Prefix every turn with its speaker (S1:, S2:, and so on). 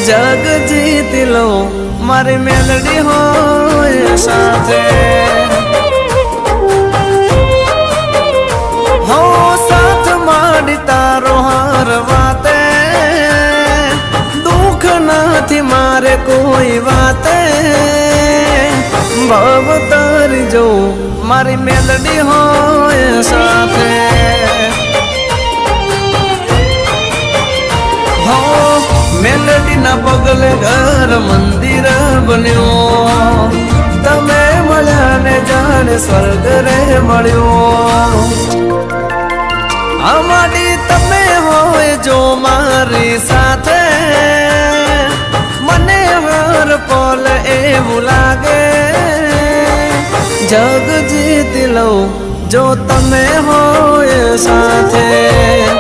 S1: जग जीत लो मारी मेलडी होए साथे हो साथ माडी तारो हर वाते दुख नाथी मारे कोई वाते भव तारी जो मारी मेलडी होए साथे हो मेलडी ना पगले घर मंदिर बन्यो तमे मळ्या ने जाने स्वर्ग रे मळ्यो अमाडी तमे होय जो मारी साथे मने हर पल एवुं लागे जग जीत लो जो तमे होय साथे।